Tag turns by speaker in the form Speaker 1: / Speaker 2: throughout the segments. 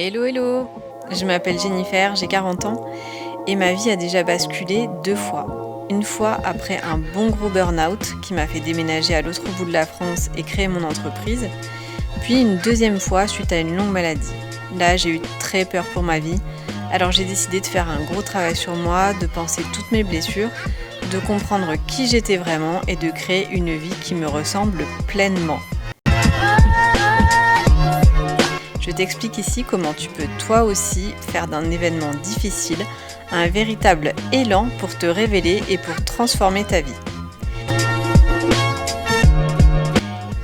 Speaker 1: Hello, hello! Je m'appelle Jennifer, j'ai 40 ans et ma vie a déjà basculé 2 fois. Une fois après un bon gros burn-out qui m'a fait déménager à l'autre bout de la France et créer mon entreprise, puis une deuxième fois suite à une longue maladie. Là, j'ai eu très peur pour ma vie, alors j'ai décidé de faire un gros travail sur moi, de penser toutes mes blessures, de comprendre qui j'étais vraiment et de créer une vie qui me ressemble pleinement. Je t'explique ici comment tu peux toi aussi faire d'un événement difficile un véritable élan pour te révéler et pour transformer ta vie.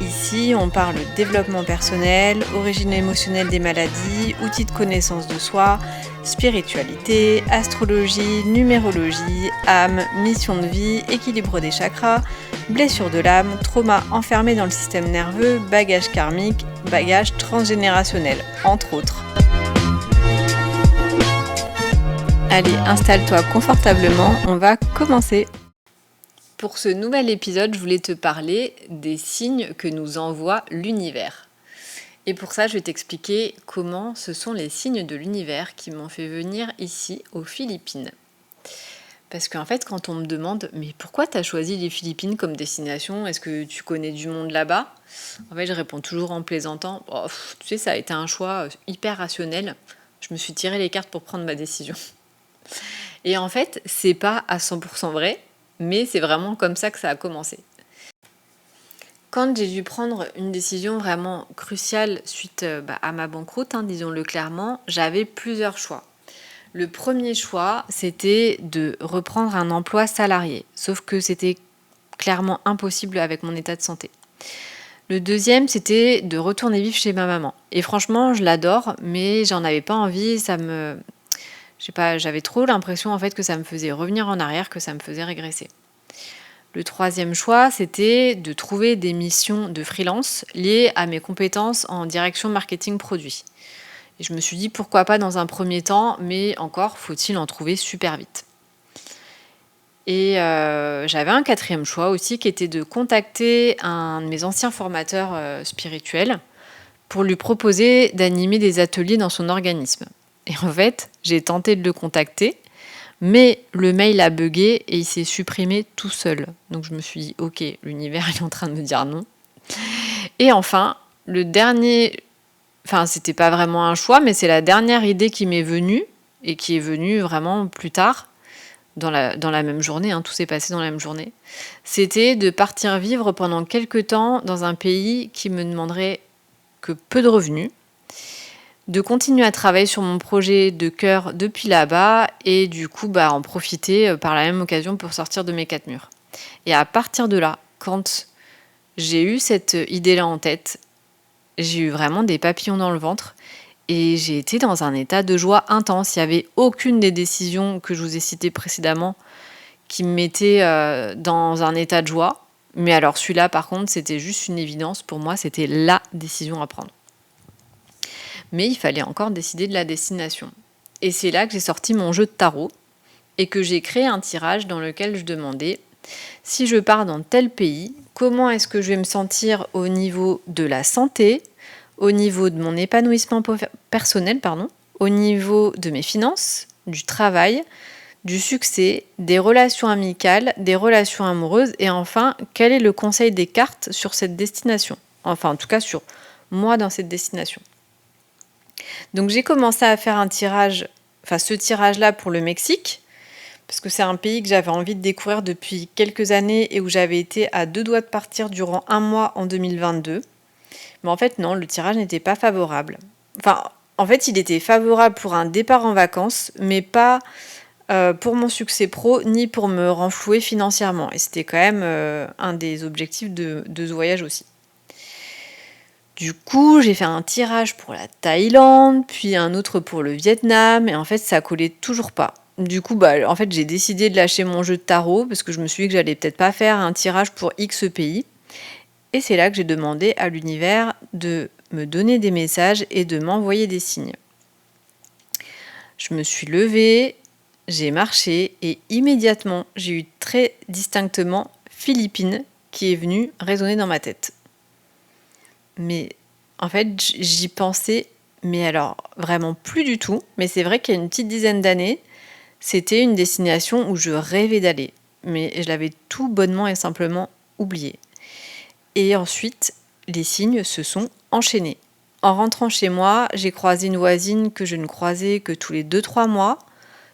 Speaker 1: Ici, on parle développement personnel, origine émotionnelle des maladies, outils de connaissance de soi, spiritualité, astrologie, numérologie, âme, mission de vie, équilibre des chakras, blessure de l'âme, trauma enfermé dans le système nerveux, bagage karmique, bagage transgénérationnel, entre autres. Allez, installe-toi confortablement, on va commencer. Pour ce nouvel épisode, je voulais te parler des signes que nous envoie l'univers. Et pour ça, je vais t'expliquer comment ce sont les signes de l'univers qui m'ont fait venir ici, aux Philippines. Parce qu'en fait, quand on me demande « Mais pourquoi tu as choisi les Philippines comme destination? Est-ce que tu connais du monde là-bas ?» En fait, je réponds toujours en plaisantant « Tu sais, ça a été un choix hyper rationnel. Je me suis tiré les cartes pour prendre ma décision. » Et en fait, c'est pas à 100% vrai, mais c'est vraiment comme ça que ça a commencé. Quand j'ai dû prendre une décision vraiment cruciale suite à ma banqueroute, disons-le clairement, j'avais plusieurs choix. Le premier choix, c'était de reprendre un emploi salarié, sauf que c'était clairement impossible avec mon état de santé. Le deuxième, c'était de retourner vivre chez ma maman. Et franchement, je l'adore, mais j'en avais pas envie, j'avais trop l'impression en fait que ça me faisait revenir en arrière, que ça me faisait régresser. Le troisième choix, c'était de trouver des missions de freelance liées à mes compétences en direction marketing produit. Et je me suis dit pourquoi pas dans un premier temps, mais encore faut-il en trouver super vite. Et j'avais un quatrième choix aussi qui était de contacter un de mes anciens formateurs spirituels pour lui proposer d'animer des ateliers dans son organisme. Et en fait, j'ai tenté de le contacter, mais le mail a bugué et il s'est supprimé tout seul. Donc je me suis dit, ok, l'univers est en train de me dire non. Et enfin, le dernier, c'était pas vraiment un choix, mais c'est la dernière idée qui m'est venue et qui est venue vraiment plus tard, dans la même journée, tout s'est passé dans la même journée. C'était de partir vivre pendant quelques temps dans un pays qui me demanderait que peu de revenus, de continuer à travailler sur mon projet de cœur depuis là-bas et du coup en profiter par la même occasion pour sortir de mes 4 murs. Et à partir de là, quand j'ai eu cette idée-là en tête, j'ai eu vraiment des papillons dans le ventre et j'ai été dans un état de joie intense. Il n'y avait aucune des décisions que je vous ai citées précédemment qui me mettait dans un état de joie. Mais alors celui-là, par contre, c'était juste une évidence. Pour moi, c'était la décision à prendre. Mais il fallait encore décider de la destination. Et c'est là que j'ai sorti mon jeu de tarot et que j'ai créé un tirage dans lequel je demandais si je pars dans tel pays, comment est-ce que je vais me sentir au niveau de la santé, au niveau de mon épanouissement personnel, au niveau de mes finances, du travail, du succès, des relations amicales, des relations amoureuses et enfin, quel est le conseil des cartes sur cette destination? Enfin, en tout cas, sur moi dans cette destination. Donc j'ai commencé à faire ce tirage-là pour le Mexique, parce que c'est un pays que j'avais envie de découvrir depuis quelques années et où j'avais été à 2 doigts de partir durant 1 mois en 2022. Mais en fait, non, le tirage n'était pas favorable. En fait, il était favorable pour un départ en vacances, mais pas pour mon succès pro, ni pour me renflouer financièrement. Et c'était quand même un des objectifs de ce voyage aussi. Du coup, j'ai fait un tirage pour la Thaïlande, puis un autre pour le Vietnam, et en fait, ça collait toujours pas. Du coup, en fait, j'ai décidé de lâcher mon jeu de tarot, parce que je me suis dit que j'allais peut-être pas faire un tirage pour X pays. Et c'est là que j'ai demandé à l'univers de me donner des messages et de m'envoyer des signes. Je me suis levée, j'ai marché, et immédiatement, j'ai eu très distinctement Philippines qui est venu résonner dans ma tête. Mais en fait, j'y pensais Mais alors, vraiment plus du tout. Mais c'est vrai qu'il y a une petite dizaine d'années, c'était une destination où je rêvais d'aller. Mais je l'avais tout bonnement et simplement oublié. Et ensuite, les signes se sont enchaînés. En rentrant chez moi, j'ai croisé une voisine que je ne croisais que tous les 2-3 mois.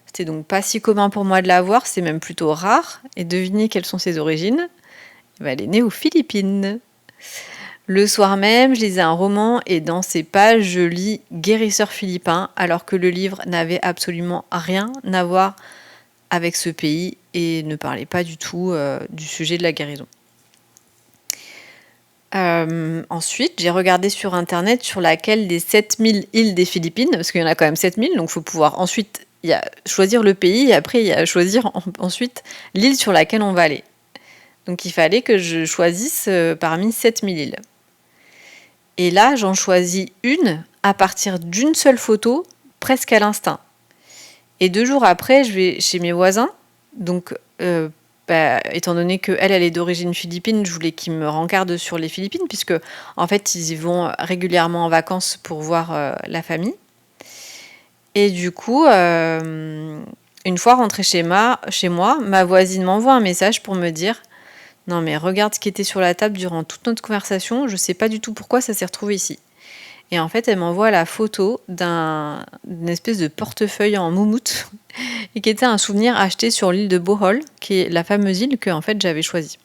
Speaker 1: C'était donc pas si commun pour moi de la voir, c'est même plutôt rare. Et devinez quelles sont ses origines ? Elle est née aux Philippines. Le soir même, je lisais un roman et dans ces pages, je lis Guérisseur philippin, alors que le livre n'avait absolument rien à voir avec ce pays et ne parlait pas du tout du sujet de la guérison. Ensuite, j'ai regardé sur internet sur laquelle des 7000 îles des Philippines, parce qu'il y en a quand même 7000, donc il faut pouvoir ensuite choisir le pays et après il y a choisir ensuite l'île sur laquelle on va aller. Donc il fallait que je choisisse parmi 7000 îles. Et là, j'en choisis une à partir d'une seule photo, presque à l'instinct. Et 2 jours après, je vais chez mes voisins. Donc, étant donné qu'elle est d'origine philippine, je voulais qu'ils me rencardent sur les Philippines, puisque en fait, ils y vont régulièrement en vacances pour voir la famille. Et du coup, une fois rentrée chez moi, ma voisine m'envoie un message pour me dire « Non mais regarde ce qui était sur la table durant toute notre conversation, je sais pas du tout pourquoi ça s'est retrouvé ici. » Et en fait, elle m'envoie la photo d'une espèce de portefeuille en moumoute et qui était un souvenir acheté sur l'île de Bohol, qui est la fameuse île que en fait j'avais choisie.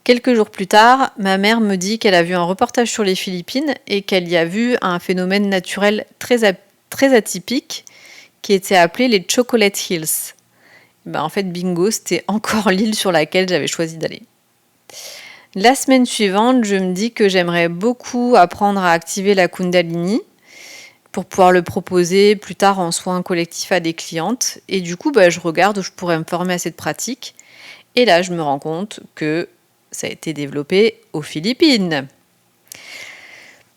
Speaker 1: Quelques jours plus tard, ma mère me dit qu'elle a vu un reportage sur les Philippines et qu'elle y a vu un phénomène naturel très atypique qui était appelé les Chocolate Hills. En fait, bingo, c'était encore l'île sur laquelle j'avais choisi d'aller. La semaine suivante, je me dis que j'aimerais beaucoup apprendre à activer la Kundalini pour pouvoir le proposer plus tard en soins collectifs à des clientes. Et du coup, je regarde où je pourrais me former à cette pratique. Et là, je me rends compte que ça a été développé aux Philippines.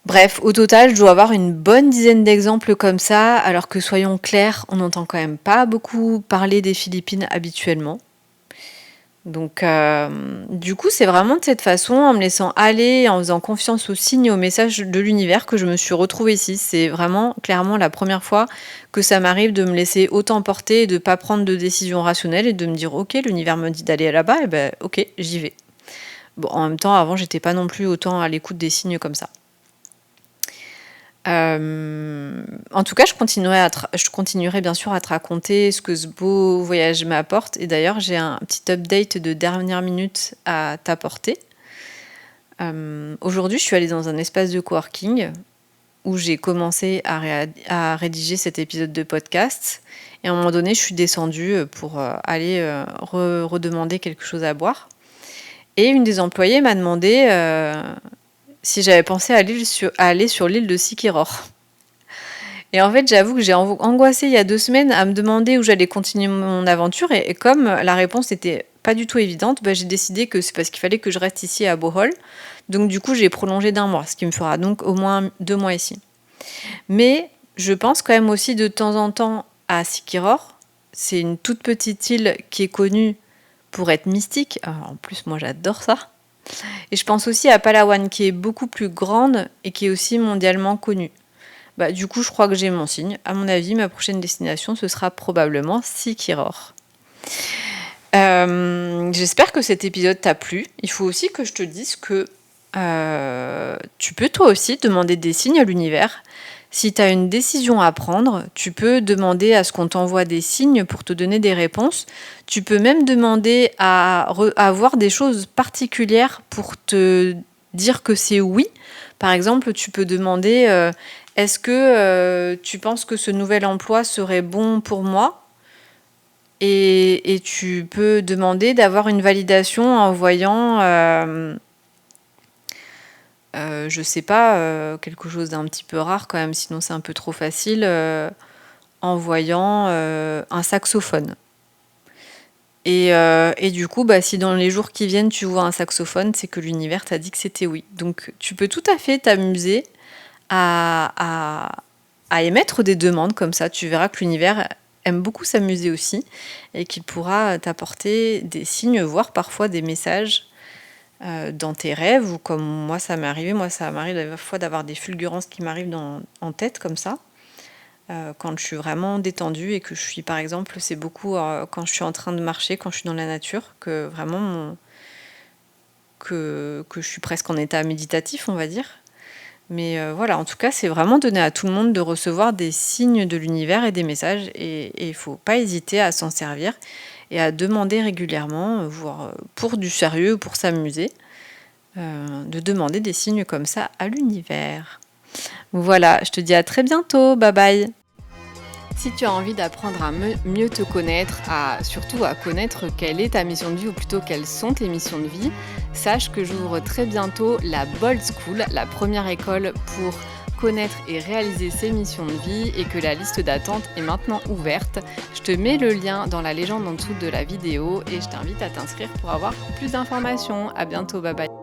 Speaker 1: Bref, au total, je dois avoir une bonne dizaine d'exemples comme ça, alors que soyons clairs, on n'entend quand même pas beaucoup parler des Philippines habituellement. Donc, du coup, c'est vraiment de cette façon, en me laissant aller, en faisant confiance aux signes et aux messages de l'univers que je me suis retrouvée ici. C'est vraiment, clairement, la première fois que ça m'arrive de me laisser autant porter et de ne pas prendre de décision rationnelle et de me dire « Ok, l'univers me dit d'aller là-bas, et ok, j'y vais. » Bon, en même temps, avant, j'étais pas non plus autant à l'écoute des signes comme ça. En tout cas, je continuerai bien sûr à te raconter ce que ce beau voyage m'apporte. Et d'ailleurs, j'ai un petit update de dernière minute à t'apporter. Aujourd'hui, je suis allée dans un espace de coworking où j'ai commencé à rédiger cet épisode de podcast. Et à un moment donné, je suis descendue pour aller redemander quelque chose à boire. Et une des employées m'a demandé si j'avais pensé à aller sur l'île de Sikiror. Et en fait, j'avoue que j'ai angoissé il y a 2 semaines à me demander où j'allais continuer mon aventure. Et comme la réponse n'était pas du tout évidente, j'ai décidé que c'est parce qu'il fallait que je reste ici à Bohol. Donc du coup, j'ai prolongé d'1 mois, ce qui me fera donc au moins 2 mois ici. Mais je pense quand même aussi de temps en temps à Sikiror. C'est une toute petite île qui est connue pour être mystique. En plus, moi, j'adore ça. Et je pense aussi à Palawan, qui est beaucoup plus grande et qui est aussi mondialement connue. Du coup, je crois que j'ai mon signe. À mon avis, ma prochaine destination, ce sera probablement Sikiror. J'espère que cet épisode t'a plu. Il faut aussi que je te dise que tu peux toi aussi demander des signes à l'univers. Si tu as une décision à prendre, tu peux demander à ce qu'on t'envoie des signes pour te donner des réponses. Tu peux même demander à voir des choses particulières pour te dire que c'est oui. Par exemple, tu peux demander est-ce que tu penses que ce nouvel emploi serait bon pour moi ? Et tu peux demander d'avoir une validation en voyant je sais pas, quelque chose d'un petit peu rare quand même, sinon c'est un peu trop facile, en voyant un saxophone. Et du coup, si dans les jours qui viennent, tu vois un saxophone, c'est que l'univers t'a dit que c'était oui. Donc tu peux tout à fait t'amuser à émettre des demandes comme ça. Tu verras que l'univers aime beaucoup s'amuser aussi et qu'il pourra t'apporter des signes, voire parfois des messages dans tes rêves, ou comme moi ça m'est arrivé, ça m'arrive des fois d'avoir des fulgurances qui m'arrivent en tête comme ça, quand je suis vraiment détendue et que je suis, par exemple, c'est beaucoup quand je suis en train de marcher, quand je suis dans la nature, que vraiment que je suis presque en état méditatif, on va dire. Mais voilà, en tout cas, c'est vraiment donné à tout le monde de recevoir des signes de l'univers et des messages, et il faut pas hésiter à s'en servir et à demander régulièrement, voire pour du sérieux ou pour s'amuser, de demander des signes comme ça à l'univers. Voilà, je te dis à très bientôt, bye bye. Si tu as envie d'apprendre à mieux te connaître, surtout à connaître quelle est ta mission de vie, ou plutôt quelles sont tes missions de vie, sache que j'ouvre très bientôt la Bold School, la première école pour connaître et réaliser ses missions de vie, et que la liste d'attente est maintenant ouverte. Je te mets le lien dans la légende en dessous de la vidéo et je t'invite à t'inscrire pour avoir plus d'informations. À bientôt, bye bye.